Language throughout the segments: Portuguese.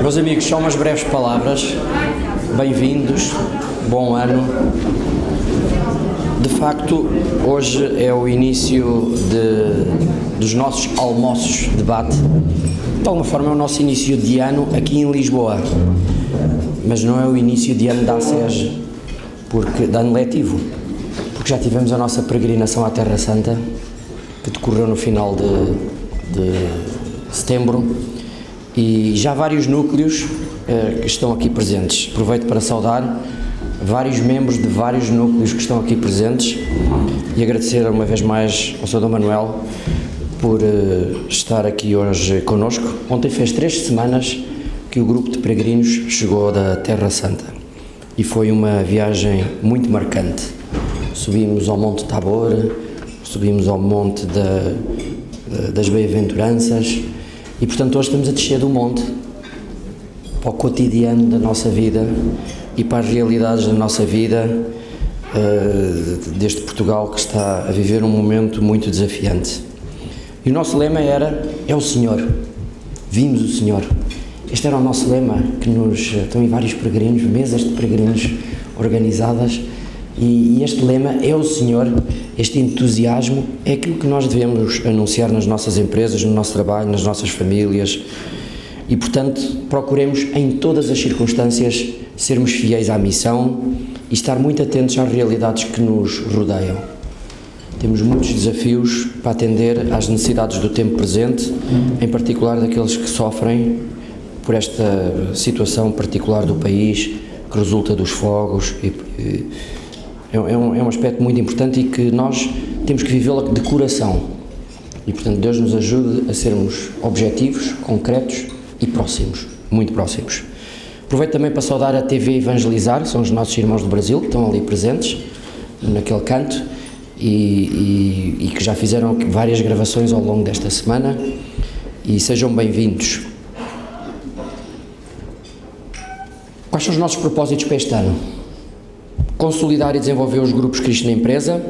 Meus amigos, só umas breves palavras. Bem-vindos, bom ano. De facto, hoje é o início dos nossos almoços de debate. De alguma forma é o nosso início de ano aqui em Lisboa, mas não é o início de ano da ACES, de ano letivo, porque já tivemos a nossa peregrinação à Terra Santa, que decorreu no final de setembro, e já vários núcleos que estão aqui presentes. Aproveito para saudar vários membros de vários núcleos que estão aqui presentes e agradecer uma vez mais ao Sr. Dom Manuel por estar aqui hoje connosco. Ontem fez 3 semanas que o grupo de peregrinos chegou da Terra Santa e foi uma viagem muito marcante. Subimos ao Monte Tabor, subimos ao Monte das Bem-aventuranças e, portanto, hoje estamos a descer do monte para o cotidiano da nossa vida e para as realidades da nossa vida deste Portugal que está a viver um momento muito desafiante. E o nosso lema é o Senhor. Vimos o Senhor. Este era o nosso lema, que estão em vários peregrinos, mesas de peregrinos organizadas, e este lema é o Senhor. Este entusiasmo é aquilo que nós devemos anunciar nas nossas empresas, no nosso trabalho, nas nossas famílias e, portanto, procuremos em todas as circunstâncias sermos fiéis à missão e estar muito atentos às realidades que nos rodeiam. Temos muitos desafios para atender às necessidades do tempo presente, em particular daqueles que sofrem por esta situação particular do país, que resulta dos fogos. É um aspecto muito importante e que nós temos que vivê-la de coração. E, portanto, Deus nos ajude a sermos objetivos, concretos e próximos, muito próximos. Aproveito também para saudar a TV Evangelizar, são os nossos irmãos do Brasil, que estão ali presentes, naquele canto, e que já fizeram várias gravações ao longo desta semana, e sejam bem-vindos. Quais são os nossos propósitos para este ano? Consolidar e desenvolver os grupos Cristo na empresa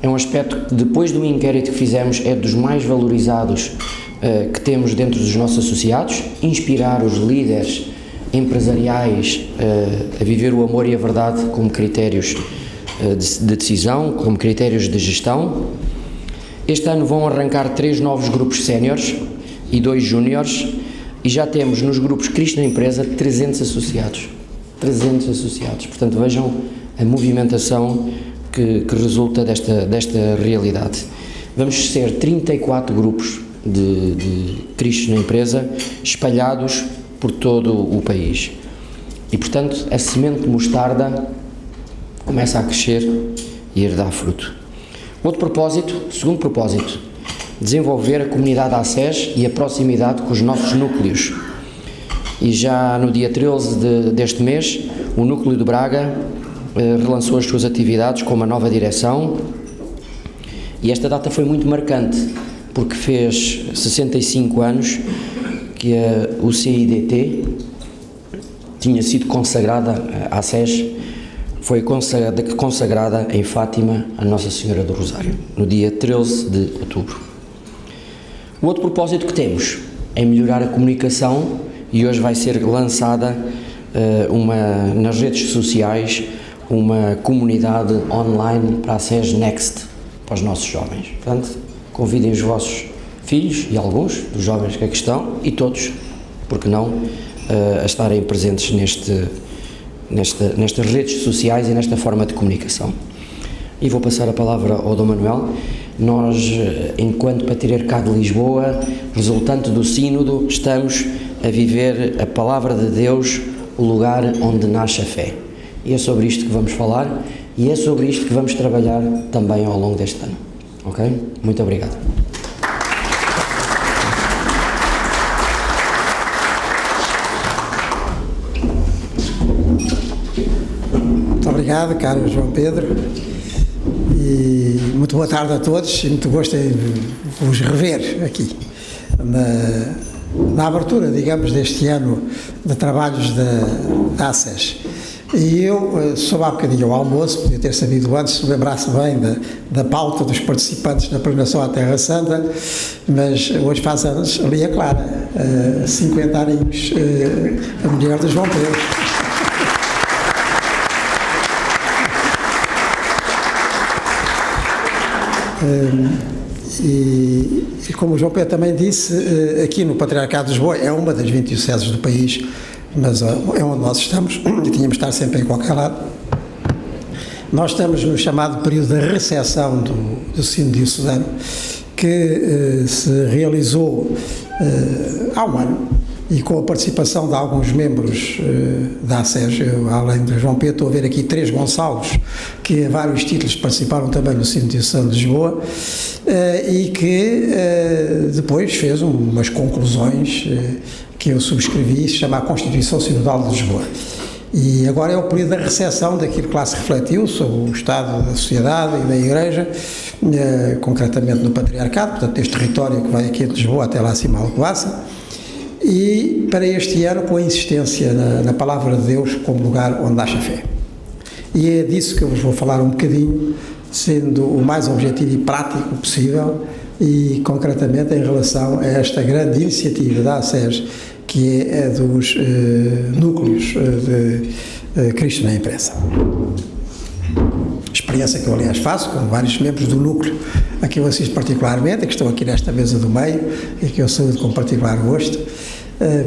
é um aspecto que, depois do inquérito que fizemos, é dos mais valorizados que temos dentro dos nossos associados. Inspirar os líderes empresariais a viver o amor e a verdade como critérios de decisão, como critérios de gestão. Este ano vão arrancar 3 novos grupos séniores e 2 júniores, e já temos nos grupos Cristo na empresa 300 associados. 300 associados. Portanto, vejam a movimentação que resulta desta realidade. Vamos ser 34 grupos de Cristo na empresa, espalhados por todo o país. E, portanto, a semente de mostarda começa a crescer e a dar fruto. Segundo propósito, desenvolver a comunidade ACES e a proximidade com os nossos núcleos. E já no dia 13 deste mês, o Núcleo de Braga relançou as suas atividades com uma nova direção, e esta data foi muito marcante, porque fez 65 anos que o CIDT tinha sido consagrada, a ACES foi consagrada em Fátima a Nossa Senhora do Rosário, no dia 13 de outubro. O outro propósito que temos é melhorar a comunicação, e hoje vai ser lançada nas redes sociais uma comunidade online para a ACES Next, para os nossos jovens. Portanto, convidem os vossos filhos e alguns dos jovens que aqui estão, e todos, porque não, a estarem presentes nestas redes sociais e nesta forma de comunicação. E vou passar a palavra ao Dom Manuel. Nós, enquanto Patriarcado de Lisboa, resultante do Sínodo, estamos a viver a Palavra de Deus, o lugar onde nasce a fé. E é sobre isto que vamos falar, e é sobre isto que vamos trabalhar também ao longo deste ano. Ok? Muito obrigado. Muito obrigado, caro João Pedro, e muito boa tarde a todos, e muito gosto em vos rever aqui na abertura, digamos, deste ano de trabalhos da ACES. E eu soube há bocadinho ao almoço, podia ter sabido antes, se me lembrasse bem da pauta dos participantes na peregrinação à Terra Santa, mas hoje faz anos ali a Clara, 50 aninhos, a mulher de João Pedro. E como o João Pedro também disse, aqui no Patriarcado de Lisboa é uma das 20 dioceses do país, mas é onde nós estamos e tínhamos de estar sempre em qualquer lado. Nós estamos no chamado período da recepção do Sínodo Diocesano, que se realizou há um ano, e com a participação de alguns membros da ASES, além de João Pedro, estou a ver aqui 3 Gonçalos, que a vários títulos participaram também no Sínodo Diocesano de Lisboa, e que depois fez umas conclusões que eu subscrevi, se chama a Constituição Sinodal de Lisboa. E agora é o período da recepção daquilo que lá se refletiu sobre o estado da sociedade e da Igreja, concretamente no Patriarcado, portanto este território que vai aqui de Lisboa até lá acima a Alcobaça, e para este ano com a insistência na Palavra de Deus como lugar onde nasce a fé. E é disso que eu vos vou falar um bocadinho, sendo o mais objetivo e prático possível, e concretamente em relação a esta grande iniciativa da ASES, que é a dos núcleos de Cristo na Imprensa. Experiência que eu, aliás, faço com vários membros do núcleo a que eu assisto particularmente, que estão aqui nesta mesa do meio e que eu saúdo com particular gosto,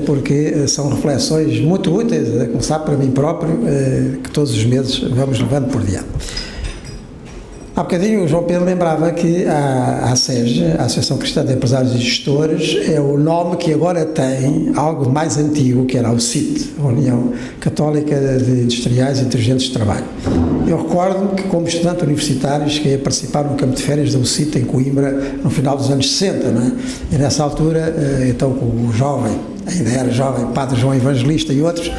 porque são reflexões muito úteis, a começar para mim próprio, que todos os meses vamos levando por diante. Há bocadinho o João Pedro lembrava que a ASEG, a Associação Cristã de Empresários e Gestores, é o nome que agora tem algo mais antigo, que era o CIT, a União Católica de Industriais e Dirigentes de Trabalho. Eu recordo-me que, como estudante universitário, cheguei a participar no campo de férias da UCIT em Coimbra no final dos anos 60, não é? E nessa altura, então com o jovem, ainda era jovem, Padre João Evangelista e outros,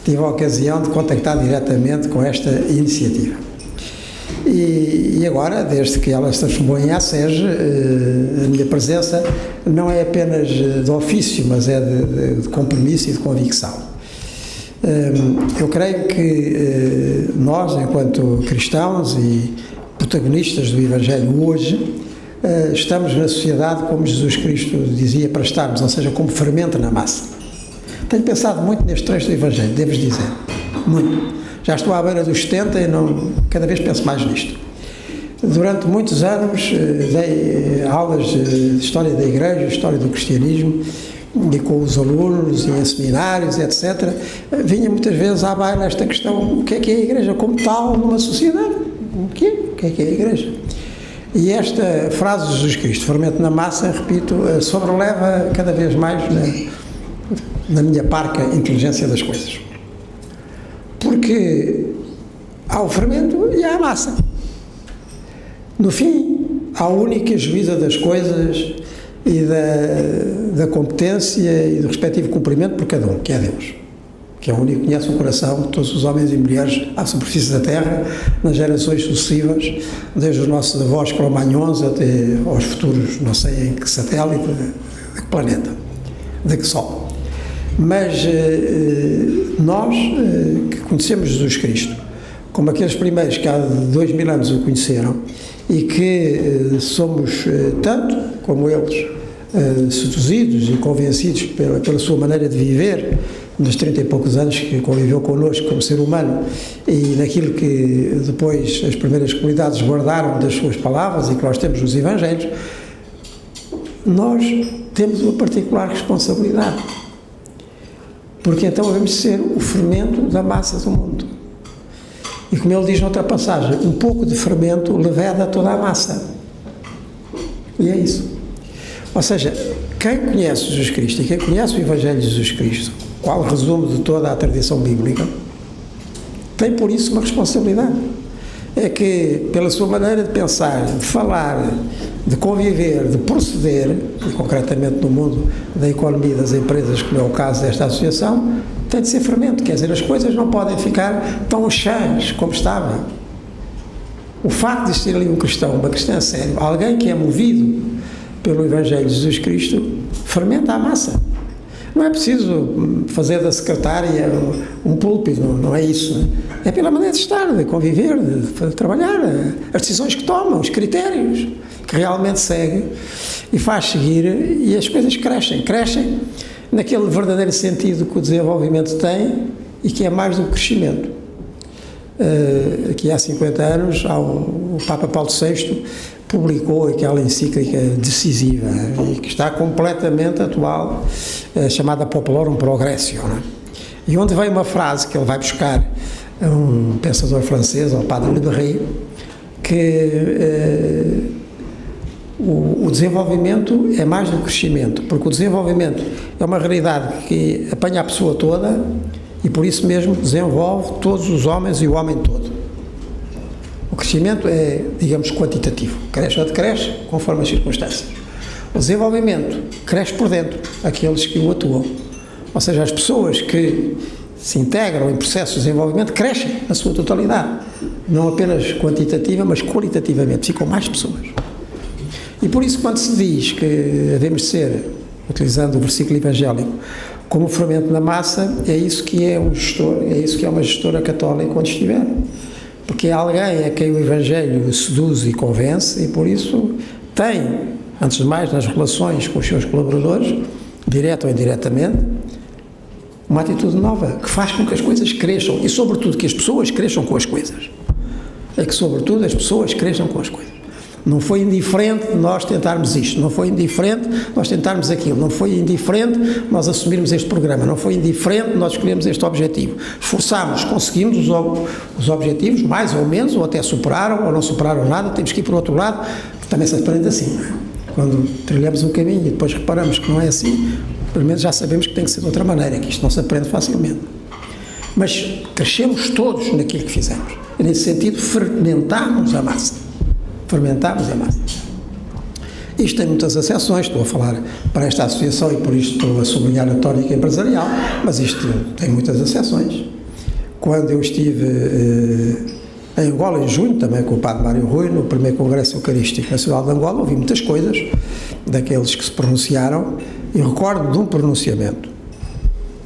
tive a ocasião de contactar diretamente com esta iniciativa. E agora, desde que ela se transformou em ASEG, a minha presença não é apenas de ofício, mas é de compromisso e de convicção. Eu creio que nós, enquanto cristãos e protagonistas do Evangelho hoje, estamos na sociedade como Jesus Cristo dizia para estarmos, ou seja, como fermento na massa. Tenho pensado muito neste trecho do Evangelho, devo dizer, muito. Já estou à beira dos 70 e cada vez penso mais nisto. Durante muitos anos dei aulas de História da Igreja, História do Cristianismo, e com os alunos e em seminários, etc. Vinha muitas vezes à baila esta questão: o que é a Igreja como tal numa sociedade? O que é a Igreja? E esta frase de Jesus Cristo, fermento na massa, repito, sobreleva cada vez mais na minha parca inteligência das coisas. Porque há o fermento e há a massa. No fim, há a única juíza das coisas e da competência e do respectivo cumprimento por cada um, que é Deus, que é o único que conhece o coração de todos os homens e mulheres à superfície da Terra, nas gerações sucessivas, desde os nossos avós cromagnons até aos futuros, não sei em que satélite, de que planeta, de que Sol. Mas nós que conhecemos Jesus Cristo, como aqueles primeiros que há 2000 anos o conheceram, e que somos, tanto como eles, seduzidos e convencidos pela sua maneira de viver, nos 30 e poucos anos que conviveu connosco como ser humano, e naquilo que depois as primeiras comunidades guardaram das suas palavras e que nós temos nos Evangelhos, nós temos uma particular responsabilidade. Porque então vamos ser o fermento da massa do mundo. E como ele diz noutra passagem, um pouco de fermento leveda toda a massa. E é isso. Ou seja, quem conhece Jesus Cristo e quem conhece o Evangelho de Jesus Cristo, qual o resumo de toda a tradição bíblica, tem por isso uma responsabilidade. É que, pela sua maneira de pensar, de falar, de conviver, de proceder, e concretamente no mundo da economia e das empresas, como é o caso desta associação, tem de ser fermento, quer dizer, as coisas não podem ficar tão chãs como estavam. O facto de existir ali um cristão, uma cristã sério, alguém que é movido pelo Evangelho de Jesus Cristo, fermenta a massa. Não é preciso fazer da secretária um púlpito, não é isso. É pela maneira de estar, de conviver, de trabalhar, as decisões que toma, os critérios que realmente segue e faz seguir, e as coisas crescem naquele verdadeiro sentido que o desenvolvimento tem e que é mais do que crescimento. Aqui há 50 anos, o Papa Paulo VI publicou aquela encíclica decisiva e que está completamente atual, chamada Populorum Progressio, não é? E onde vem uma frase que ele vai buscar a um pensador francês, ao Padre Lebret, que o desenvolvimento é mais do que crescimento, porque o desenvolvimento é uma realidade que apanha a pessoa toda e por isso mesmo desenvolve todos os homens e o homem todo. O crescimento é, digamos, quantitativo, cresce conforme as circunstâncias. O desenvolvimento cresce por dentro, aqueles que o atuam, ou seja, as pessoas que se integram em processos de desenvolvimento crescem na sua totalidade, não apenas quantitativa, mas qualitativamente, ficam mais pessoas. E por isso, quando se diz que devemos ser, utilizando o versículo evangélico, como fermento na massa, é isso que é um gestor, é isso que é uma gestora católica onde estiver. Porque é alguém a quem o Evangelho seduz e convence e por isso tem, antes de mais, nas relações com os seus colaboradores, direta ou indiretamente, uma atitude nova, que faz com que as coisas cresçam e, sobretudo, que as pessoas cresçam com as coisas. É que, sobretudo, as pessoas cresçam com as coisas. Não foi indiferente nós tentarmos isto, não foi indiferente nós tentarmos aquilo, não foi indiferente nós assumirmos este programa, não foi indiferente nós escolhermos este objetivo. Esforçámos, conseguimos os objetivos, mais ou menos, ou até superaram, ou não superaram nada, temos que ir por outro lado, que também se aprende assim, não é? Quando trilhamos um caminho e depois reparamos que não é assim, pelo menos já sabemos que tem que ser de outra maneira, que isto não se aprende facilmente. Mas crescemos todos naquilo que fizemos. E, nesse sentido, fermentámos a massa. Isto tem muitas acessões, estou a falar para esta associação e por isto estou a sublinhar a tónica empresarial, mas isto tem muitas acessões. Quando eu estive em Angola, em junho, também com o Padre Mário Rui, no primeiro Congresso Eucarístico Nacional de Angola, ouvi muitas coisas daqueles que se pronunciaram e recordo de um pronunciamento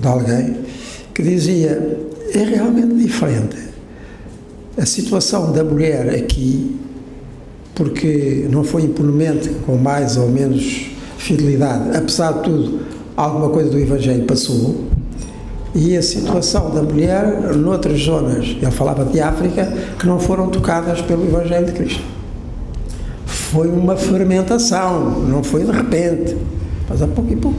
de alguém que dizia: é realmente diferente a situação da mulher aqui, porque não foi impunemente, com mais ou menos fidelidade, apesar de tudo, alguma coisa do Evangelho passou, e a situação da mulher noutras zonas, ele falava de África, que não foram tocadas pelo Evangelho de Cristo. Foi uma fermentação, não foi de repente, mas a pouco e pouco.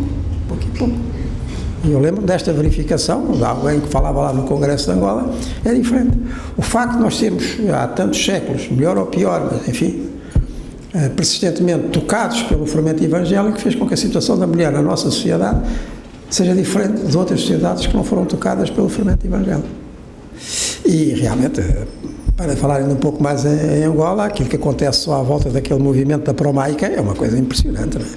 E eu lembro desta verificação, de alguém que falava lá no Congresso de Angola, é diferente. O facto de nós termos, há tantos séculos, melhor ou pior, mas enfim, persistentemente tocados pelo fermento evangélico, fez com que a situação da mulher na nossa sociedade seja diferente de outras sociedades que não foram tocadas pelo fermento evangélico. E realmente, para falar ainda um pouco mais em Angola, aquilo que acontece só à volta daquele movimento da Promaica é uma coisa impressionante, não é?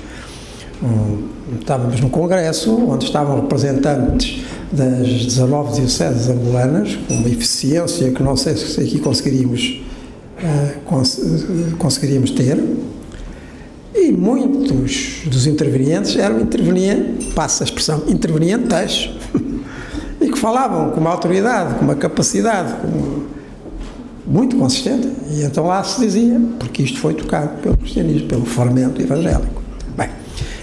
Estávamos num congresso onde estavam representantes das 19 dioceses angolanas, com uma eficiência que não sei se aqui conseguiríamos ter, e muitos dos intervenientes eram intervenientes, passa a expressão, intervenientes, e que falavam com uma autoridade, com uma capacidade muito consistente, e então lá se dizia, porque isto foi tocado pelo cristianismo, pelo fermento evangélico. Bem,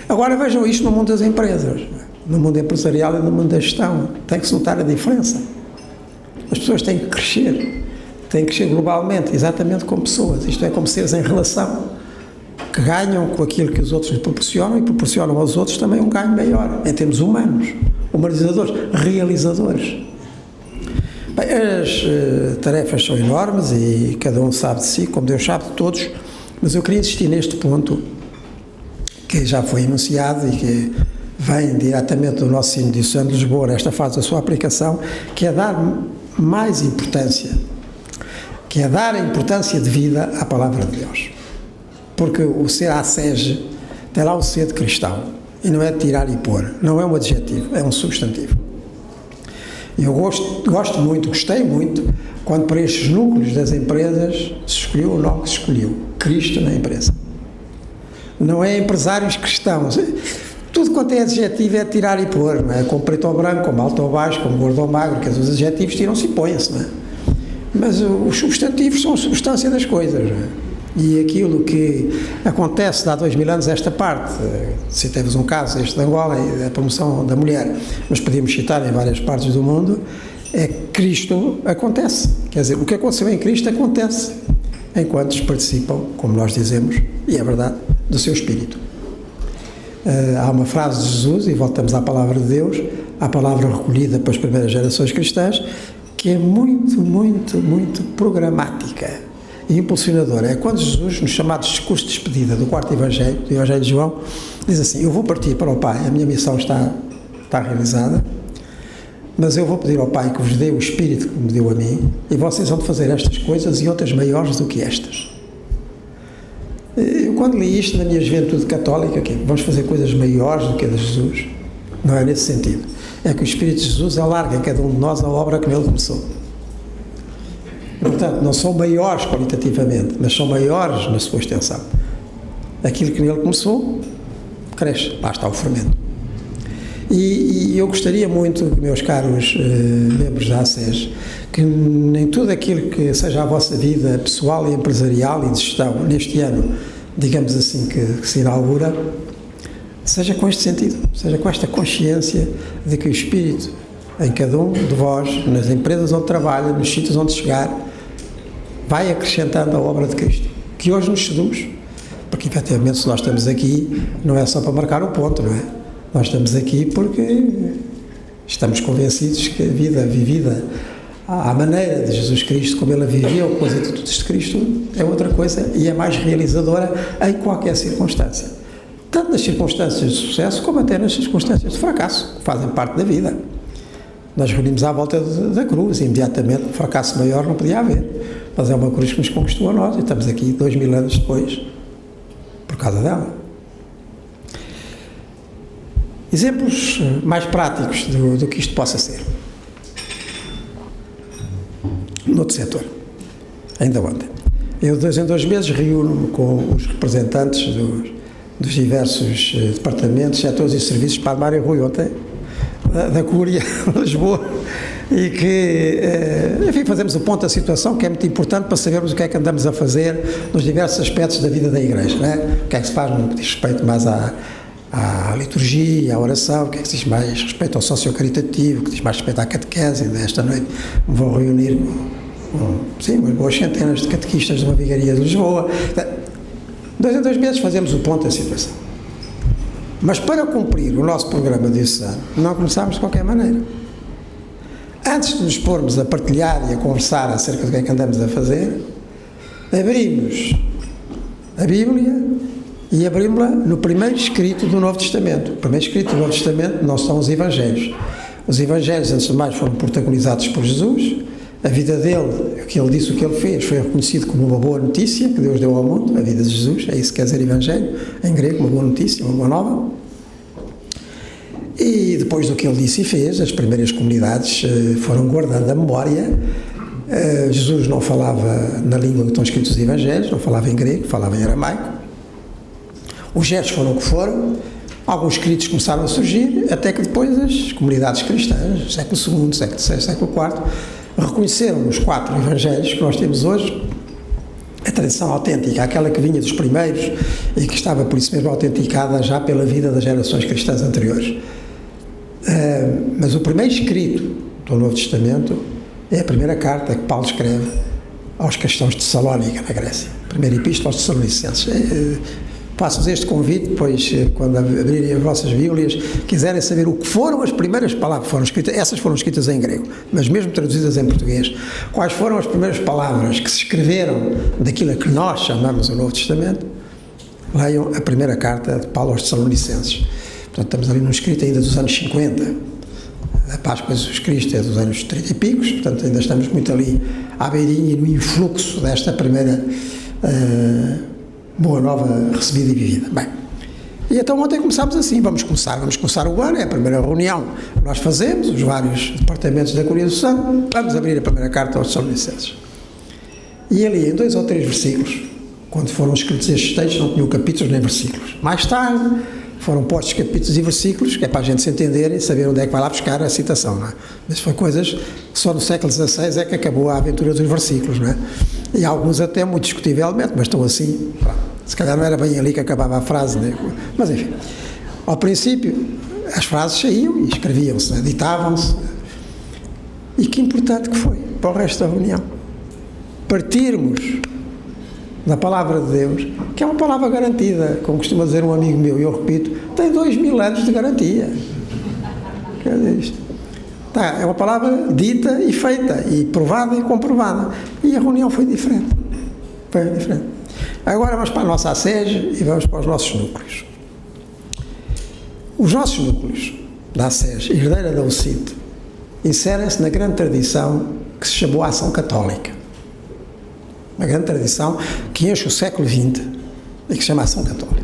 agora vejam isto no mundo das empresas, no mundo empresarial e no mundo da gestão, tem que se notar a diferença. As pessoas têm que crescer globalmente, exatamente como pessoas, isto é, como seres em relação, que ganham com aquilo que os outros lhes proporcionam e proporcionam aos outros também um ganho maior, em termos humanos, humanizadores, realizadores. Bem, as tarefas são enormes e cada um sabe de si, como Deus sabe de todos, mas eu queria insistir neste ponto, que já foi enunciado e que vem diretamente do nosso Sino Diocesano de Lisboa, nesta fase da sua aplicação, que é dar mais importância, que é dar a importância de vida à Palavra de Deus. Porque o ser ASEG tem lá o ser de cristão, e não é de tirar e pôr, não é um adjetivo, é um substantivo. E eu gostei muito, quando para estes núcleos das empresas se escolheu o nome que se escolheu, Cristo na empresa. Não é empresários cristãos. Tudo quanto é adjetivo é tirar e pôr, não é? Como preto ou branco, como alto ou baixo, como gordo ou magro, que os adjetivos tiram-se e põem-se, não é? Mas os substantivos são a substância das coisas, não é? E aquilo que acontece de há 2000 anos, esta parte, citemos um caso, este de Angola, a promoção da mulher, mas podíamos citar em várias partes do mundo, é que Cristo acontece. Quer dizer, o que aconteceu em Cristo acontece enquanto participam, como nós dizemos, e é verdade, do seu Espírito. Há uma frase de Jesus, e voltamos à palavra de Deus, à palavra recolhida pelas primeiras gerações cristãs, que é muito, muito, muito programática e impulsionadora. É quando Jesus, no chamado discurso de despedida do quarto Evangelho, do Evangelho de João, diz assim: eu vou partir para o Pai, a minha missão está realizada, mas eu vou pedir ao Pai que vos dê o Espírito que me deu a mim, e vocês vão fazer estas coisas e outras maiores do que estas. Eu, quando li isto na minha juventude católica, que vamos fazer coisas maiores do que a de Jesus, não é nesse sentido. É que o Espírito de Jesus alarga em cada um de nós a obra que nele começou. Portanto, não são maiores qualitativamente, mas são maiores na sua extensão. Aquilo que nele começou, cresce. Lá está o fermento. E eu gostaria muito, meus caros membros da ACES, que nem tudo aquilo que seja a vossa vida pessoal e empresarial e de gestão, neste ano, digamos assim, que se inaugura, seja com este sentido, seja com esta consciência de que o Espírito em cada um de vós, nas empresas onde trabalha, nos sítios onde chegar, vai acrescentando a obra de Cristo, que hoje nos seduz, porque efetivamente se nós estamos aqui, não é só para marcar o ponto, não é? Nós estamos aqui porque estamos convencidos que a vida vivida à maneira de Jesus Cristo, como ele a viveu com as atitudes de Cristo, é outra coisa e é mais realizadora em qualquer circunstância. Tanto nas circunstâncias de sucesso, como até nas circunstâncias de fracasso, que fazem parte da vida. Nós reunimos à volta da cruz, e imediatamente um fracasso maior não podia haver. Mas é uma cruz que nos conquistou a nós, e estamos aqui 2000 anos depois, por causa dela. Exemplos mais práticos do que isto possa ser. Noutro setor, ainda ontem. Eu, de 2 em 2 meses, reúno-me com os representantes dos diversos departamentos, setores e serviços para Mário Rui ontem, da Cúria de Lisboa, e que, enfim, fazemos o ponto da situação, que é muito importante para sabermos o que é que andamos a fazer nos diversos aspectos da vida da Igreja, não é? O que é que se faz no que diz respeito mais à liturgia, à oração, o que é que se diz mais respeito ao socio-caritativo, o que diz mais respeito à catequese. Esta noite me vou reunir com umas boas centenas de catequistas de uma vigaria de Lisboa. 2 em 2 meses fazemos o ponto da situação. Mas para cumprir o nosso programa desse ano, não começámos de qualquer maneira. Antes de nos pormos a partilhar e a conversar acerca do que é que andamos a fazer, abrimos a Bíblia e abrimos-la no primeiro escrito do Novo Testamento. O primeiro escrito do Novo Testamento não são os Evangelhos. Os Evangelhos, antes de mais, foram protagonizados por Jesus. A vida dele, o que ele disse, o que ele fez, foi reconhecido como uma boa notícia que Deus deu ao mundo, a vida de Jesus, é isso que quer dizer Evangelho, em grego, uma boa notícia, uma boa nova. E depois do que ele disse e fez, as primeiras comunidades foram guardando a memória. Jesus não falava na língua que estão escritos os Evangelhos, não falava em grego, falava em aramaico. Os gestos foram o que foram, alguns escritos começaram a surgir, até que depois as comunidades cristãs, século II, século VI, século IV, reconheceram nos 4 Evangelhos que nós temos hoje a tradição autêntica, aquela que vinha dos primeiros e que estava por isso mesmo autenticada já pela vida das gerações cristãs anteriores. Mas o primeiro escrito do Novo Testamento é a primeira carta que Paulo escreve aos cristãos de Tessalónica, na Grécia. Primeira epístola aos Tessalonicenses. Faço-vos este convite, pois quando abrirem as vossas Bíblias, quiserem saber o que foram as primeiras palavras que foram escritas, essas foram escritas em grego, mas mesmo traduzidas em português, quais foram as primeiras palavras que se escreveram daquilo a que nós chamamos o Novo Testamento, leiam a primeira carta de Paulo aos Tessalonicenses. Portanto, estamos ali num escrito ainda dos anos 50, a Páscoa de Jesus Cristo é dos anos 30 e picos, portanto ainda estamos muito ali à beirinha e no influxo desta primeira boa nova recebida e vivida. Bem, e então ontem começámos assim, vamos começar o ano, é a primeira reunião que nós fazemos, os vários departamentos da Cúria do Santo, vamos abrir a primeira carta aos Tessalonicenses. E ali em 2 ou 3 versículos, quando foram escritos estes textos, não tinham capítulos nem versículos. Mais tarde, foram postos capítulos e versículos, que é para a gente se entender e saber onde é que vai lá buscar a citação, não é? Mas foi coisas, só no século XVI é que acabou a aventura dos versículos, não é? E alguns até muito discutivelmente, mas estão assim, se calhar não era bem ali que acabava a frase, né? Mas enfim, ao princípio as frases saíam e escreviam-se, editavam-se, e que importante que foi para o resto da reunião, partirmos da palavra de Deus, que é uma palavra garantida, como costuma dizer um amigo meu, e eu repito, tem 2000 anos de garantia. Quer dizer isto? Tá, é uma palavra dita e feita, e provada e comprovada. E a reunião foi diferente. Foi diferente. Agora vamos para a nossa ASES e vamos para os nossos núcleos. Os nossos núcleos da ASES, herdeira da UCIT, inserem-se na grande tradição que se chamou Ação Católica. Uma grande tradição que enche o século XX e que se chama Ação Católica.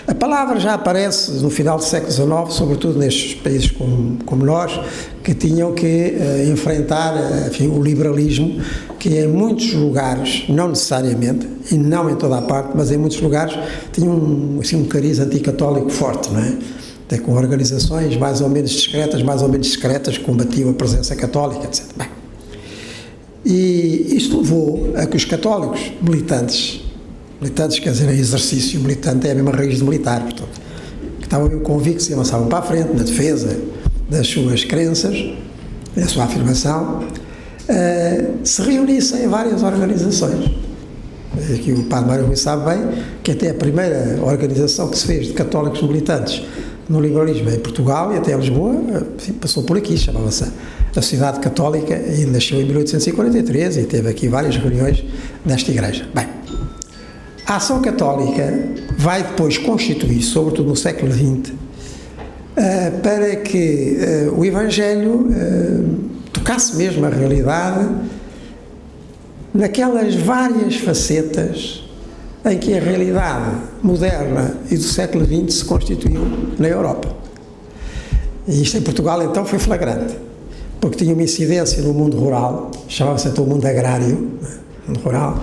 A palavra já aparece no final do século XIX, sobretudo nestes países como nós, que tinham que enfrentar, enfim, o liberalismo, que em muitos lugares, não necessariamente, e não em toda a parte, mas em muitos lugares, tinha um cariz anticatólico forte, não é? Até com organizações mais ou menos discretas, que combatiam a presença católica, etc. Bem, e isto levou a que os católicos militantes quer dizer, exercício militante é a mesma raiz de militar, portanto, que estavam mesmo convictos e avançavam para a frente na defesa das suas crenças, da sua afirmação, se reunissem em várias organizações. Aqui o Padre Mário Rui sabe bem que até a primeira organização que se fez de católicos militantes no liberalismo em Portugal e até em Lisboa, enfim, passou por aqui, chamava-se a Sociedade Católica, e nasceu em 1843 e teve aqui várias reuniões nesta igreja. Bem, a Ação Católica vai depois constituir, sobretudo no século XX, para que o Evangelho tocasse mesmo a realidade naquelas várias facetas em que a realidade moderna e do século XX se constituiu na Europa. E isto em Portugal então foi flagrante, porque tinha uma incidência no mundo rural, chamava-se então o mundo agrário, mundo rural,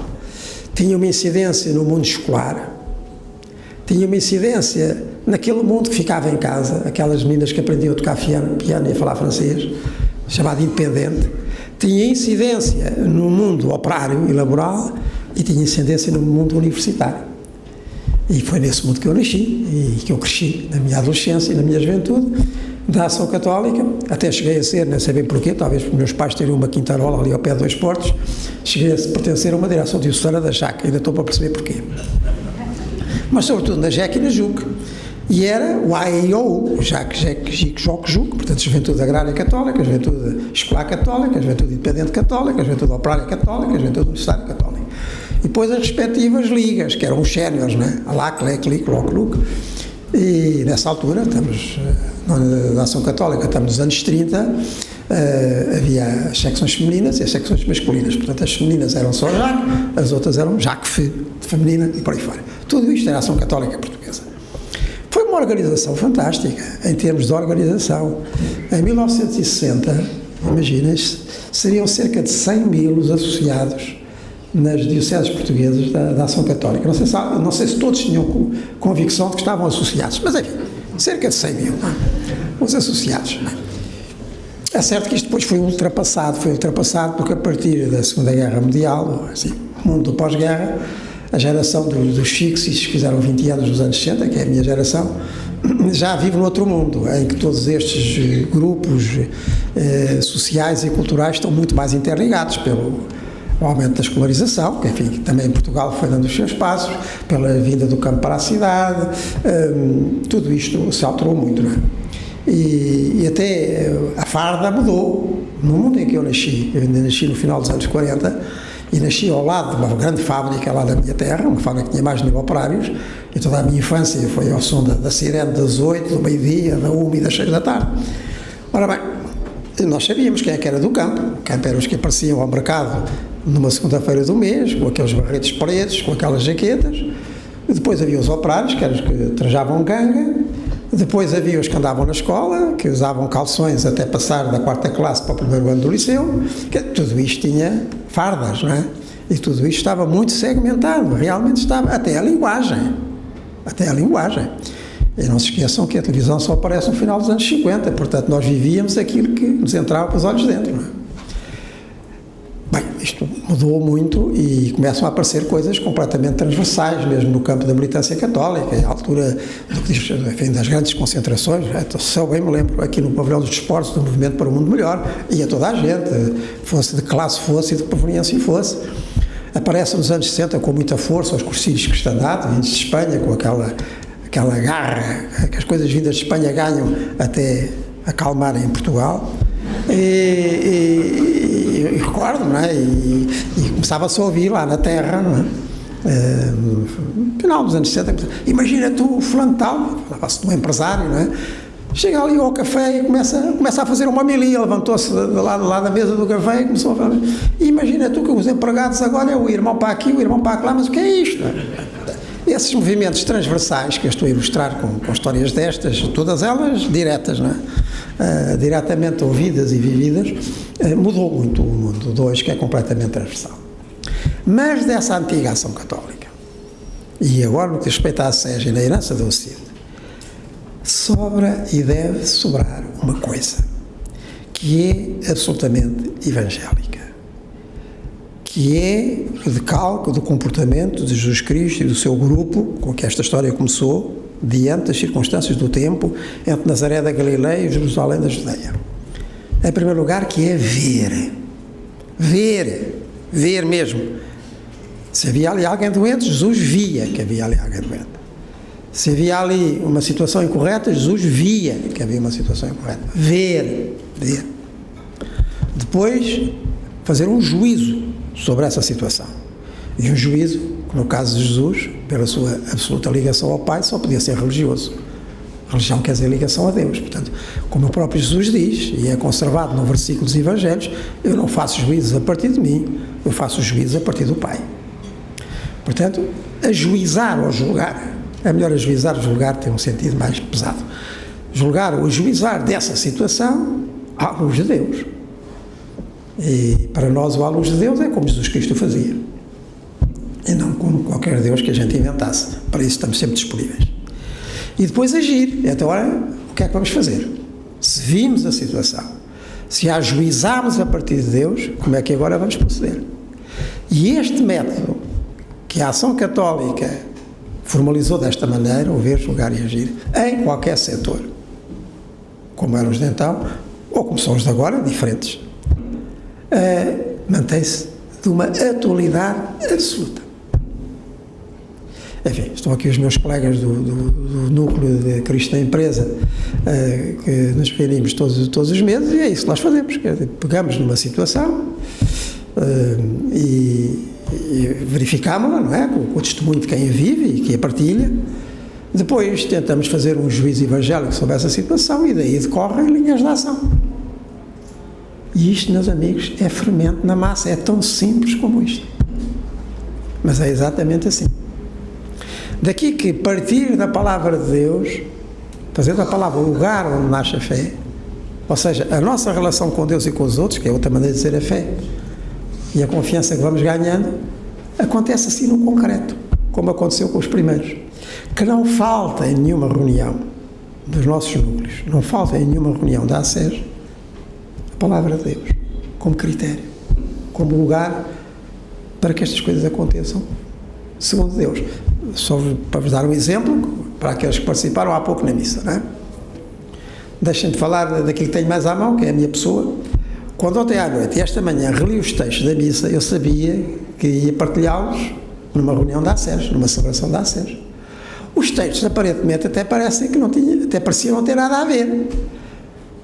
tinha uma incidência no mundo escolar, tinha uma incidência naquele mundo que ficava em casa, aquelas meninas que aprendiam a tocar piano e a falar francês, chamado independente, tinha incidência no mundo operário e laboral e tinha incidência no mundo universitário. E foi nesse mundo que eu nasci e que eu cresci na minha adolescência e na minha juventude, da Ação Católica, até cheguei a ser, não sei bem porquê, talvez porque meus pais teriam uma quintarola ali ao pé de Dois Portos, cheguei a pertencer a uma direção diocesana da JAC, ainda estou para perceber porquê. Mas sobretudo na JEC e na JUC. E era o AEO, JOC, portanto, Juventude Agrária Católica, Juventude Escolar Católica, Juventude Independente Católica, Juventude Operária Católica, Juventude Universitária Católica. E depois as respectivas ligas, que eram os séniores, né? A LAC, LEC, LIC, LOC, LUC. E nessa altura, estamos na Ação Católica, estamos nos anos 30, havia as secções femininas e as secções masculinas. Portanto, as femininas eram só JAC, as outras eram JAC feminina e por aí fora. Tudo isto era a Ação Católica Portuguesa. Foi uma organização fantástica, em termos de organização. Em 1960, imaginem-se, seriam cerca de 100 mil os associados nas dioceses portuguesas da Ação Católica. Não sei se todos tinham convicção de que estavam associados, mas enfim, cerca de 100 mil, os associados. É certo que isto depois foi ultrapassado porque a partir da Segunda Guerra Mundial, assim, o mundo do pós-guerra, a geração dos fixes que fizeram 20 anos nos anos 60, que é a minha geração, já vive no outro mundo, em que todos estes grupos sociais e culturais estão muito mais interligados pelo aumento da escolarização, que enfim, também em Portugal foi dando os seus passos, pela vinda do campo para a cidade, tudo isto se alterou muito, não é? E até a farda mudou. No mundo em que eu ainda nasci no final dos anos 40, e nasci ao lado de uma grande fábrica lá da minha terra, uma fábrica que tinha mais de 1000 operários, e toda a minha infância foi ao som da sirene das 8, do meio-dia, da 1 e das 6 da tarde. Ora bem, nós sabíamos quem é que era do campo. O campo eram os que apareciam ao mercado numa segunda-feira do mês, com aqueles barretes pretos, com aquelas jaquetas. E depois havia os operários, que eram os que trajavam ganga. Depois havia os que andavam na escola, que usavam calções até passar da 4ª classe para o 1º ano do liceu. Tudo isto tinha fardas, não é? E tudo isto estava muito segmentado, realmente estava, até a linguagem. E não se esqueçam que a televisão só aparece no final dos anos 50, portanto nós vivíamos aquilo que nos entrava pelos olhos dentro, não é? Bem, isto mudou muito e começam a aparecer coisas completamente transversais, mesmo no campo da militância católica, à altura do que diz, enfim, das grandes concentrações. Então, se eu bem me lembro, aqui no pavilhão dos desportos, do Movimento para o Mundo Melhor, ia toda a gente, fosse de classe fosse e de proveniência fosse. Aparece nos anos 60 com muita força os cursilhos cristandade, vindos de Espanha, com aquela garra que as coisas vindas de Espanha ganham até acalmarem em Portugal. E recordo, não é? E começava-se a ouvir lá na terra, não é? No final dos anos 60, imagina tu o fulano tal, falava-se de um empresário, não é? Chega ali ao café e começa a fazer uma homilia, levantou-se lá da mesa do café e começou a falar. Imagina tu que os empregados agora é o irmão para aqui, o irmão para lá, mas o que é isto? Esses movimentos transversais que eu estou a ilustrar com histórias destas, todas elas diretas, não é? Diretamente ouvidas e vividas, mudou muito o mundo de hoje, que é completamente transversal. Mas dessa antiga ação católica, e agora no que diz respeito à SES e na herança do Ocidente, sobra e deve sobrar uma coisa que é absolutamente evangélica, que é o decalque do comportamento de Jesus Cristo e do seu grupo, com que esta história começou, diante das circunstâncias do tempo, entre Nazaré da Galileia e Jerusalém da Judeia. Em primeiro lugar, que é ver mesmo. Se havia ali alguém doente, Jesus via que havia ali alguém doente. Se havia ali uma situação incorreta, Jesus via que havia uma situação incorreta. Ver. Depois, fazer um juízo sobre essa situação. E um juízo, que no caso de Jesus, pela sua absoluta ligação ao Pai, só podia ser religioso. Religião quer dizer ligação a Deus. Portanto, como o próprio Jesus diz, e é conservado no versículo dos Evangelhos, eu não faço juízos a partir de mim, eu faço juízos a partir do Pai. Portanto, ajuizar ou julgar, é melhor ajuizar, julgar tem um sentido mais pesado. Julgar ou ajuizar dessa situação à luz de Deus. E para nós o à luz de Deus é como Jesus Cristo fazia. E não como qualquer Deus que a gente inventasse. Para isso estamos sempre disponíveis. E depois agir. Então, agora, o que é que vamos fazer? Se vimos a situação, se a ajuizarmos a partir de Deus, como é que agora vamos proceder? E este método que a ação católica formalizou desta maneira, o ver, julgar e agir, em qualquer setor, como eram os de então, ou como são os de agora, diferentes, mantém-se de uma atualidade absoluta. Enfim, estão aqui os meus colegas do núcleo de Cristo na Empresa, que nos reunimos todos os meses, e é isso que nós fazemos. Pegamos numa situação e verificámos-la, não é? Com o testemunho de quem a vive e que a partilha. Depois tentamos fazer um juízo evangélico sobre essa situação e daí decorrem linhas de ação. E isto, meus amigos, é fermento na massa, é tão simples como isto. Mas é exatamente assim. Daqui que partir da palavra de Deus, fazer da palavra o lugar onde nasce a fé, ou seja, a nossa relação com Deus e com os outros, que é outra maneira de dizer a fé, e a confiança que vamos ganhando, acontece assim no concreto, como aconteceu com os primeiros. Que não falta em nenhuma reunião dos nossos núcleos, não falta em nenhuma reunião da ACES a palavra de Deus, como critério, como lugar para que estas coisas aconteçam segundo Deus. Só para vos dar um exemplo, para aqueles que participaram há pouco na missa, não é? Deixem-me falar daquilo que tenho mais à mão, que é a minha pessoa. Quando ontem à noite e esta manhã reli os textos da missa, eu sabia que ia partilhá-los numa reunião da ACES, numa celebração da ACES. Os textos, aparentemente, até pareciam não ter nada a ver.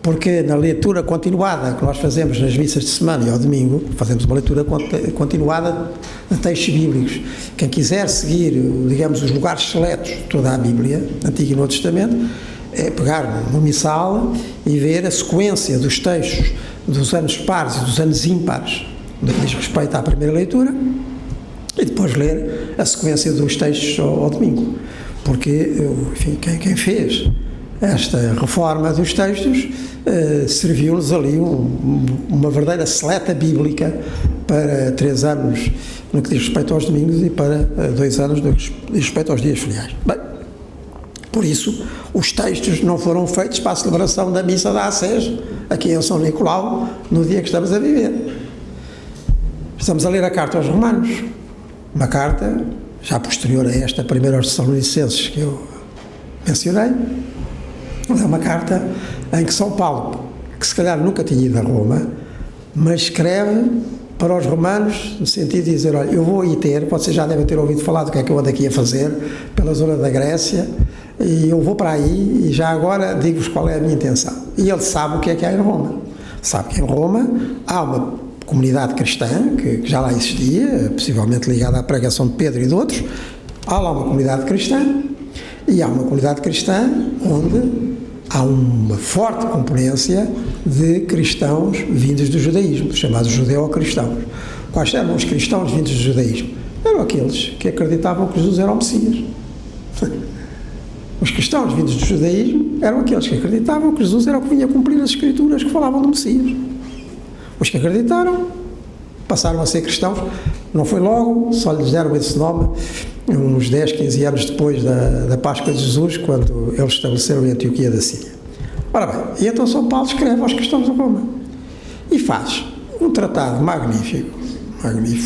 Porque na leitura continuada que nós fazemos nas missas de semana e ao domingo, fazemos uma leitura continuada de textos bíblicos. Quem quiser seguir, digamos, os lugares seletos de toda a Bíblia, Antigo e Novo Testamento, é pegar no missal e ver a sequência dos textos dos anos pares e dos anos ímpares, no que diz respeito à primeira leitura, e depois ler a sequência dos textos ao domingo. Porque, enfim, quem fez esta reforma dos textos serviu-nos ali uma verdadeira seleta bíblica para 3 anos no que diz respeito aos domingos e para 2 anos no que diz respeito aos dias feriais. Bem, Por isso, os textos não foram feitos para a celebração da missa da Ascés, aqui em São Nicolau, no dia que estamos a viver. Estamos a ler a carta aos Romanos, uma carta, já posterior a esta primeira aos Tessalonicenses que eu mencionei, é uma carta em que São Paulo, que se calhar nunca tinha ido a Roma, mas escreve para os romanos, no sentido de dizer, olha, eu vou aí ter, vocês já devem ter ouvido falar do que é que eu ando aqui a fazer, pela zona da Grécia, e eu vou para aí, e já agora digo-vos qual é a minha intenção. E ele sabe o que há em Roma. Sabe que em Roma há uma comunidade cristã, que já lá existia, possivelmente ligada à pregação de Pedro e de outros. Há lá uma comunidade cristã, e há uma comunidade cristã onde há uma forte componência de cristãos vindos do judaísmo, chamados judeu-cristãos. Quais eram os cristãos vindos do judaísmo? Eram aqueles que acreditavam que Jesus era o Messias. Os cristãos vindos do judaísmo eram aqueles que acreditavam que Jesus era o que vinha cumprir as escrituras que falavam do Messias. Os que acreditaram passaram a ser cristãos. Não foi logo, só lhes deram esse nome uns 10, 15 anos depois da Páscoa de Jesus, quando eles estabeleceram em Antioquia da Síria. Ora bem, e então São Paulo escreve aos cristãos de Roma e faz um tratado magnífico,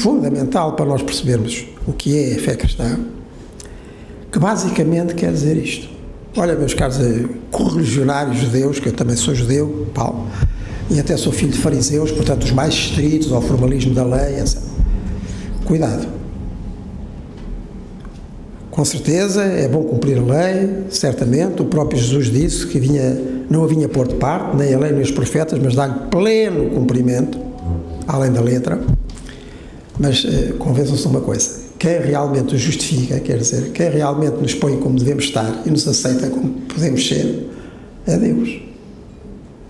fundamental para nós percebermos o que é a fé cristã, que basicamente quer dizer isto. Olha, meus caros correligionários judeus, que eu também sou judeu, Paulo, e até sou filho de fariseus, portanto os mais estritos ao formalismo da lei, etc. Cuidado. Com certeza é bom cumprir a lei, certamente. O próprio Jesus disse que não a vinha pôr de parte, nem a lei nem os profetas, mas dar-lhe pleno cumprimento, além da letra. Mas convençam-se de uma coisa: quem realmente os justifica, quer dizer, quem realmente nos põe como devemos estar e nos aceita como podemos ser, é Deus.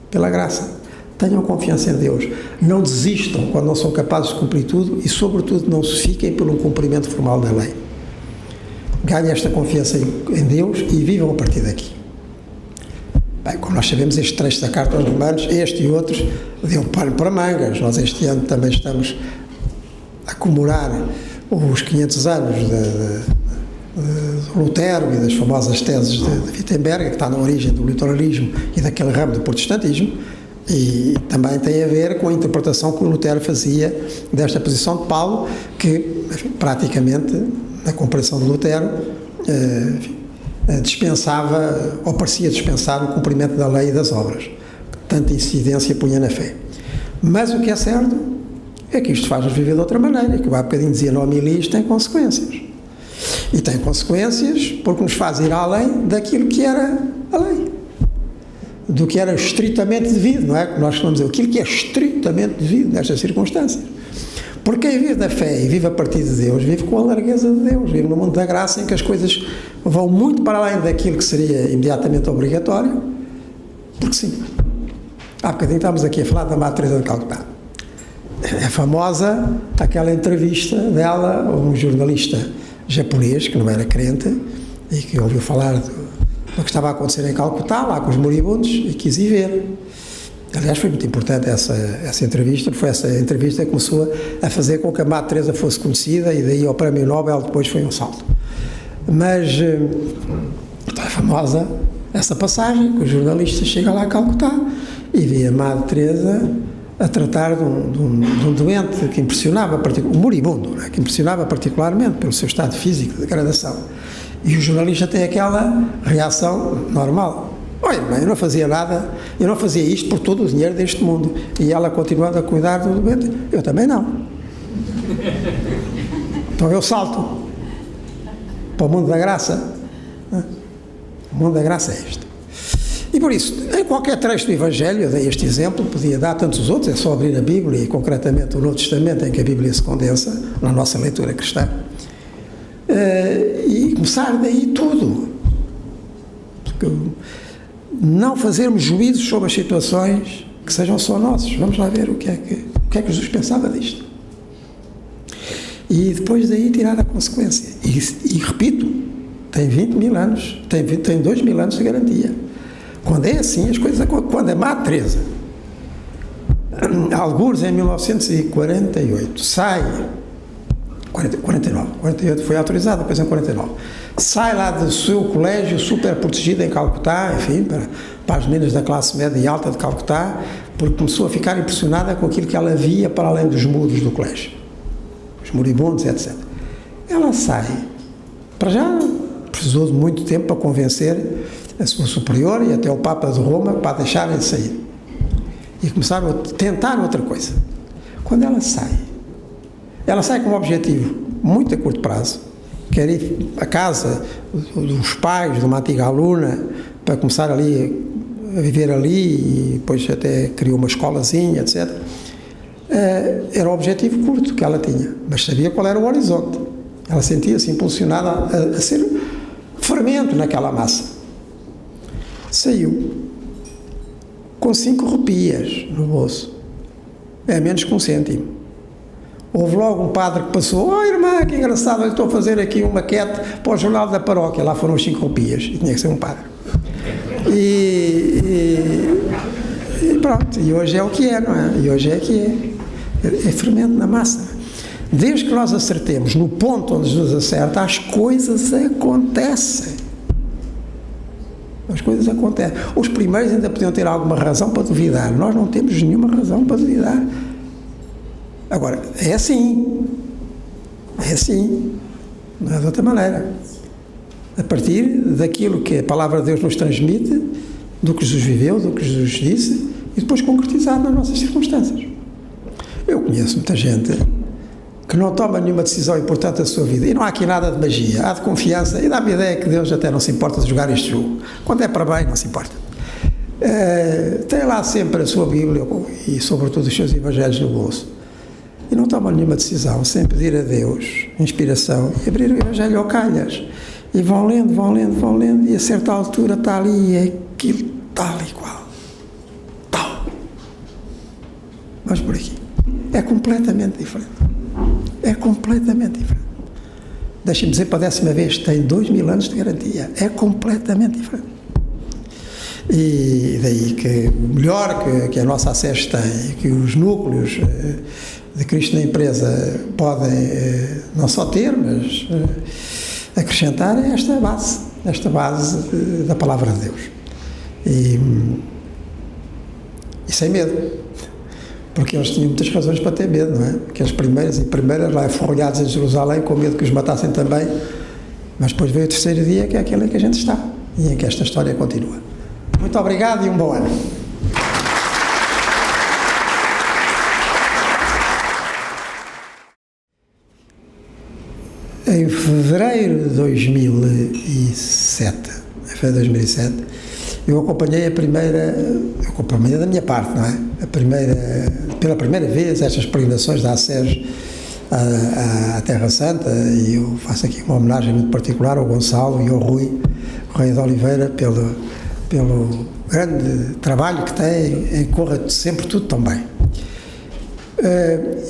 Pela graça. Tenham confiança em Deus. Não desistam quando não são capazes de cumprir tudo e, sobretudo, não se fiquem por um cumprimento formal da lei. Ganhem esta confiança em Deus e vivam a partir daqui. Bem, como nós sabemos, este trecho da Carta aos Romanos, este e outros, deu pano para mangas. Nós este ano também estamos a comemorar os 500 anos de Lutero e das famosas teses de Wittenberg, que está na origem do luteranismo e daquele ramo do protestantismo, e também tem a ver com a interpretação que o Lutero fazia desta posição de Paulo, que, enfim, praticamente, na comparação de Lutero, dispensava, ou parecia dispensar, o cumprimento da lei e das obras. Tanta incidência punha na fé. Mas o que é certo é que isto faz-nos viver de outra maneira, que há bocadinho dizia no homilia, isto tem consequências. E tem consequências porque nos faz ir além daquilo que era a lei, do que era estritamente devido, não é? Como nós costumamos dizer, aquilo que é estritamente devido nestas circunstâncias. Porque quem vive da fé e vive a partir de Deus, vive com a largueza de Deus, vive no mundo da graça em que as coisas vão muito para além daquilo que seria imediatamente obrigatório, porque sim. Há bocadinho estávamos aqui a falar da Madre Teresa de Calcutá. É famosa aquela entrevista dela a um jornalista japonês, que não era crente, e que ouviu falar do que estava a acontecer em Calcutá, lá com os moribundos, e quis ir ver. Aliás, foi muito importante essa entrevista, foi essa entrevista que começou a fazer com que a Madre Teresa fosse conhecida, e daí ao Prémio Nobel depois foi um salto. Mas então é famosa essa passagem, que o jornalista chega lá a Calcutá e vê a Madre Teresa a tratar de um doente que impressionava, um moribundo, né, que impressionava particularmente pelo seu estado físico de degradação. E o jornalista tem aquela reação normal. Olha, irmã, eu não fazia nada, eu não fazia isto por todo o dinheiro deste mundo. E ela continuando a cuidar do doente. Eu também não. Então eu salto para o mundo da graça. O mundo da graça é este. E por isso, em qualquer trecho do Evangelho, eu dei este exemplo, podia dar tantos outros, é só abrir a Bíblia e concretamente o Novo Testamento, em que a Bíblia se condensa na nossa leitura cristã. E começar daí tudo. Porque não fazermos juízos sobre as situações que sejam só nossos. Vamos lá ver o que é que Jesus pensava disto. E depois daí tirar a consequência. E repito, tem 20 mil anos, tem 2 mil anos de garantia. Quando é assim, as coisas acontecem. Quando a Madre Teresa, algures em 1948, sai, 48 foi autorizada, depois em 49, sai lá do seu colégio super protegido em Calcutá, enfim, para as meninas da classe média e alta de Calcutá, porque começou a ficar impressionada com aquilo que ela via para além dos muros do colégio, os moribundos, etc. Ela sai, para já precisou de muito tempo para convencer a sua superior e até o Papa de Roma para deixarem de sair. E começaram a tentar outra coisa. Quando ela sai com um objetivo muito a curto prazo, quer ir à casa dos pais de uma antiga aluna para começar ali a viver ali e depois até criou uma escolazinha, etc. Era o objetivo curto que ela tinha, mas sabia qual era o horizonte. Ela sentia-se impulsionada a ser fermento naquela massa. Saiu com 5 rupias no bolso, é menos que 1 cêntimo. Houve logo um padre que passou: "Oh, irmã, que engraçado, eu estou a fazer aqui uma maquete para o jornal da paróquia." Lá foram 5 rupias, e tinha que ser um padre. E pronto, e hoje é o que é, não é? E hoje é que é fermento na massa. Desde que nós acertemos no ponto onde Jesus acerta, as coisas acontecem. As coisas acontecem. Os primeiros ainda podiam ter alguma razão para duvidar. Nós não temos nenhuma razão para duvidar. Agora, é assim. É assim. Não é de outra maneira. A partir daquilo que a palavra de Deus nos transmite, do que Jesus viveu, do que Jesus disse, e depois concretizado nas nossas circunstâncias. Eu conheço muita gente que não toma nenhuma decisão importante da sua vida. E não há aqui nada de magia, há de confiança, e dá-me a ideia que Deus até não se importa de jogar este jogo. Quando é para bem, não se importa. Tem lá sempre a sua Bíblia e, sobretudo, os seus Evangelhos no bolso. E não toma nenhuma decisão, sem pedir a Deus inspiração, e abrir o Evangelho ao calhas. E vão lendo, e a certa altura está ali, é aquilo tal e qual. Tal. Vamos por aqui. É completamente diferente. É completamente diferente. Deixem-me dizer para a 10ª vez, tem 2000 anos de garantia. É completamente diferente. E daí que o melhor que a nossa ACES tem, que os núcleos de Cristo na empresa podem não só ter, mas acrescentar, é esta base da palavra de Deus. E sem medo. Porque eles tinham muitas razões para ter medo, não é? Porque as primeiras lá enforrolhados em Jerusalém, com medo que os matassem também, mas depois veio o 3º dia, que é aquele em que a gente está, e em que esta história continua. Muito obrigado e um bom ano. Em fevereiro de 2007, eu acompanhei da minha parte, não é? Pela primeira vez, estas peregrinações da ACES à Terra Santa, e eu faço aqui uma homenagem muito particular ao Gonçalo e ao Rui Correia de Oliveira pelo grande trabalho que têm, em corra sempre tudo tão bem.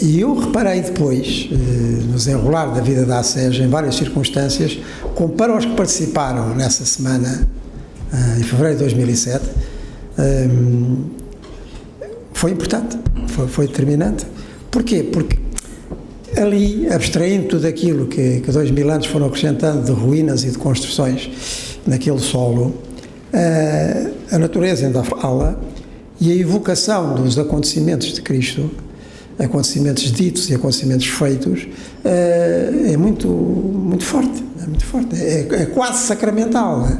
E eu reparei depois, no desenrolar da vida da ACES, em várias circunstâncias, como para os que participaram nessa semana, em fevereiro de 2007, foi importante, foi determinante. Porquê? Porque ali, abstraindo tudo aquilo que 2000 anos foram acrescentando de ruínas e de construções naquele solo, a natureza ainda fala, e a evocação dos acontecimentos de Cristo, acontecimentos ditos e acontecimentos feitos, é muito forte, é quase sacramental, não é?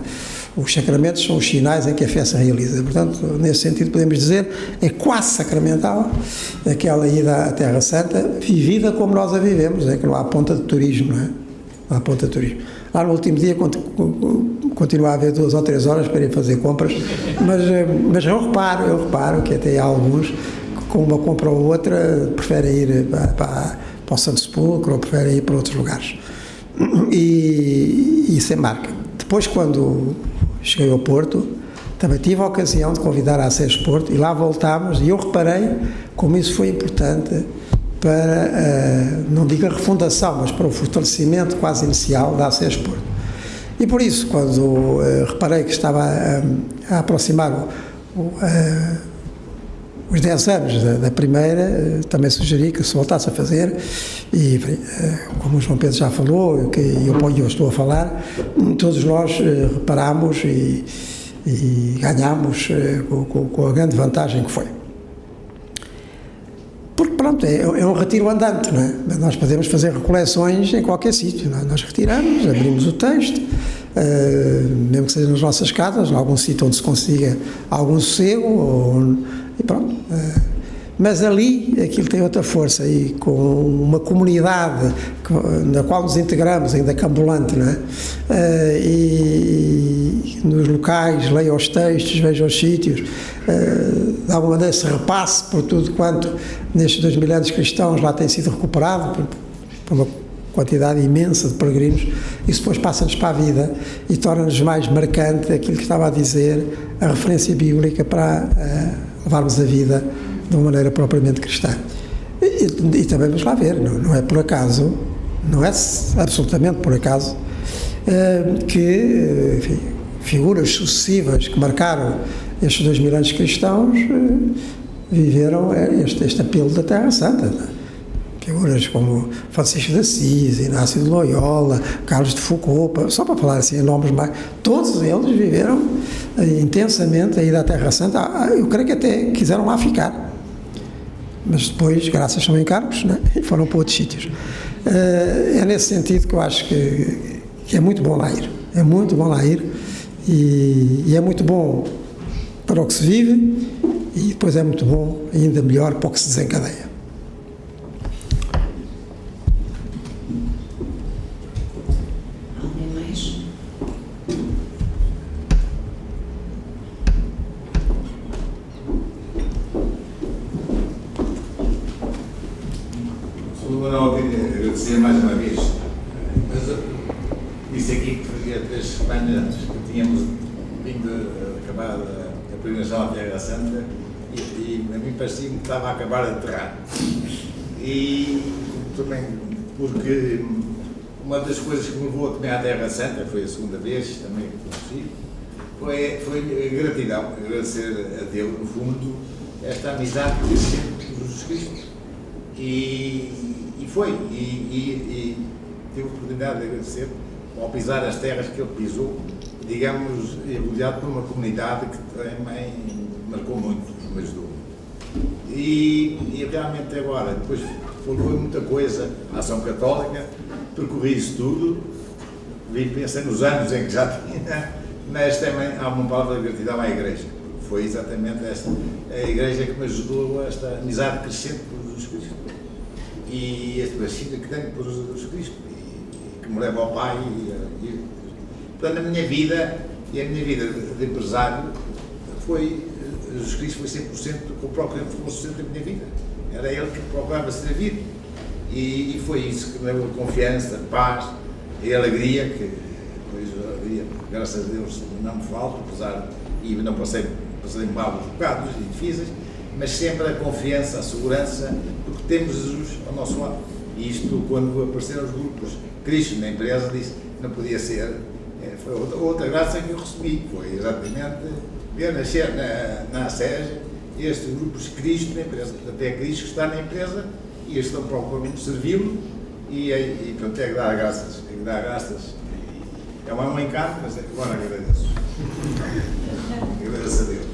Os sacramentos são os sinais em que a fé se realiza. Portanto, nesse sentido, podemos dizer, é quase sacramental aquela ida à Terra Santa, vivida como nós a vivemos, é que não há ponta de turismo, não é? Não há ponta de turismo. Lá no último dia continua a haver 2 ou 3 horas para ir fazer compras, mas eu reparo que até há alguns que, com uma compra ou outra, preferem ir para o Santo Sepulcro ou preferem ir para outros lugares. E isso é marca. Depois, quando cheguei ao Porto, também tive a ocasião de convidar a ACES Porto, e lá voltámos, e eu reparei como isso foi importante para, não digo a refundação, mas para o fortalecimento quase inicial da ACES Porto. E por isso, quando reparei que estava a aproximar o os 10 anos da primeira, também sugeri que se voltasse a fazer, e como o João Pedro já falou, que eu estou a falar, todos nós reparámos e ganhámos com a grande vantagem que foi. Porque, pronto, é um retiro andante, não é? Nós podemos fazer recoleções em qualquer sítio, não é? Nós retiramos, abrimos o texto, mesmo que seja nas nossas casas, em algum sítio onde se consiga algum sossego, e pronto. Mas ali aquilo tem outra força, e com uma comunidade na qual nos integramos, ainda ambulante, não é? E nos locais, leia os textos, veja os sítios, de alguma maneira se repasse por tudo quanto nestes 2000 anos cristãos lá tem sido recuperado por uma quantidade imensa de peregrinos. Isso depois passa-nos para a vida e torna-nos mais marcante aquilo que estava a dizer, a referência bíblica para levarmos a vida de uma maneira propriamente cristã. E também vamos lá ver, não é por acaso, não é absolutamente por acaso, que, enfim, figuras sucessivas que marcaram estes 2000 anos cristãos viveram este apelo da Terra Santa. Figuras como Francisco de Assis, Inácio de Loyola, Carlos de Foucault, só para falar assim em nomes mais, todos eles viveram intensamente a ida à Terra Santa. Eu creio que até quiseram lá ficar, mas depois, graças aos encargos, né, foram para outros sítios. É nesse sentido que eu acho que é muito bom lá ir. É muito bom lá ir e é muito bom para o que se vive e depois é muito bom, ainda melhor, para o que se desencadeia. Alguém mais? Não, agradecer mais uma vez, mas disse aqui que fazia 3 semanas que tínhamos vindo a acabar a peregrinação à Terra Santa e a mim parecia-me que estava a acabar de aterrar. E também porque uma das coisas que me levou também à Terra Santa, foi a segunda vez também que conheci, foi a gratidão, agradecer a Deus, no fundo, esta amizade que existe por Jesus Cristo. E tive a oportunidade de agradecer ao pisar as terras que ele pisou, digamos, rodeado por uma comunidade que também marcou muito, me ajudou. E realmente agora, depois falou muita coisa, a ação católica, percorri isso tudo, pensei nos anos em que já tinha, mas também há uma palavra de gratidão à Igreja. Foi exatamente esta, a Igreja que me ajudou a esta amizade crescente por Jesus Cristo. E este fascínio que tenho por Jesus Cristo, e que me leva ao Pai. Portanto, a minha vida, e a minha vida de empresário, Jesus Cristo foi 100%, o próprio foi o centro da minha vida. Era Ele que procurava servir. E foi isso que me deu confiança, paz e alegria, que depois a alegria, graças a Deus, não me falta, apesar de não passei maus bocados e difíceis, mas sempre a confiança, a segurança, porque temos Jesus ao nosso lado. E isto, quando apareceram os grupos Cristo na empresa, disse não podia ser. Foi outra graça que eu recebi, foi exatamente ver nascer na SEG estes grupos Cristo na empresa. Até Cristo que está na empresa e eles estão procurando servi-lo e pronto, é que dar graças. É que dar graças. É um encargo, mas agora agradeço. Agradeço a Deus.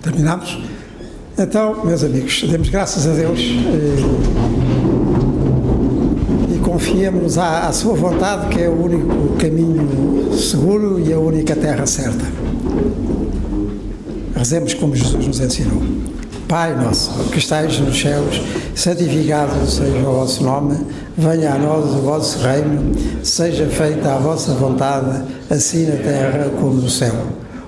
Terminamos? Então, meus amigos, demos graças a Deus e confiemos à sua vontade, que é o único caminho seguro e a única terra certa. Rezemos como Jesus nos ensinou. Pai nosso, que estais nos céus, santificado seja o vosso nome, venha a nós o vosso reino, seja feita a vossa vontade, assim na terra como no céu.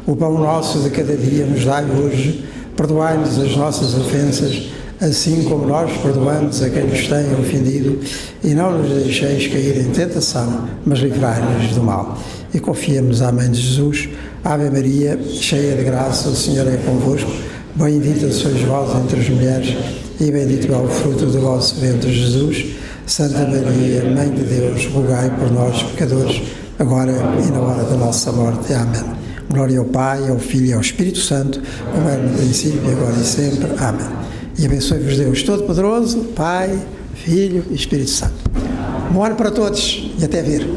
O pão nosso de cada dia nos dai hoje, perdoai-nos as nossas ofensas, assim como nós perdoamos a quem nos tem ofendido, e não nos deixeis cair em tentação, mas livrai-nos do mal. E confiemos à Mãe de Jesus. Ave Maria, cheia de graça, o Senhor é convosco, bendita sois vós entre as mulheres, e bendito é o fruto do vosso ventre, Jesus. Santa Maria, Mãe de Deus, rogai por nós, pecadores, agora e na hora da nossa morte. Amém. Glória ao Pai, ao Filho e ao Espírito Santo, como era no princípio, agora e sempre. Amém. E abençoe-vos Deus Todo-Poderoso, Pai, Filho e Espírito Santo. Bom ano para todos e até vir.